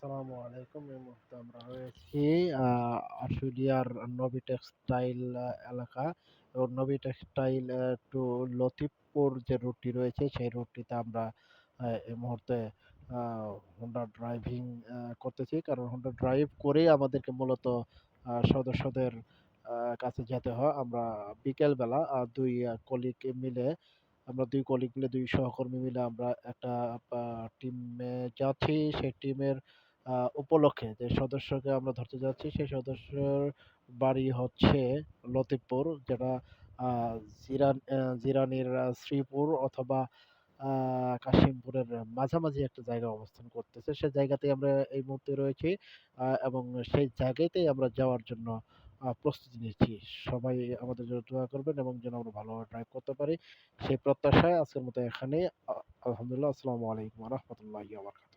আসসালামু আলাইকুম। এই মুহূর্তে আমরা রয়েছি আ আশুলিয়ার নবী টেক্সটাইল এলাকা এবং নবী টেক্সটাইল টু লতিফপুর যে রুটটি রয়েছে সেই রুটটিতে আমরা এই মুহূর্তে আ হোন্ডা ড্রাইভিং করতেছি। কারণ হোন্ডা ড্রাইভ করেই আমাদেরকে মূলত সদস্যদের কাছে যেতে হয়। আমরা বিকেলবেলা ২ কলিগ মিলে আমরা ২ কলিগ মিলে ২ সহকর্মী মিলে আমরা একটা আ টিমে যাচ্ছি। সেই টিমের উপলক্ষে যে সদস্যকে আমরা ধরতে যাচ্ছি, সেই সদস্যর বাড়ি হচ্ছে লতিফপুর, যেটা আ জিরানির শ্রীপুর অথবা আ কাশিমপুরের মাঝামাঝি একটা জায়গায় অবস্থান করতেছে। সে জায়গাতেই আমরা এই মুহূর্তে রয়েছি এবং সেই জায়গাতেই আমরা যাওয়ার জন্য প্রস্তুতি নিচ্ছি। সবাই আমাদের জন্য দোয়া করবেন এবং যেন আমরা ভালোভাবে ড্রাইভ করতে পারি। সেই প্রত্যাশায় আজকের মতো এখানেই। আলহামদুলিল্লাহ। আসসালামু আলাইকুম ওয়া রাহমাতুল্লাহি ওয়া বারাকাতুহু।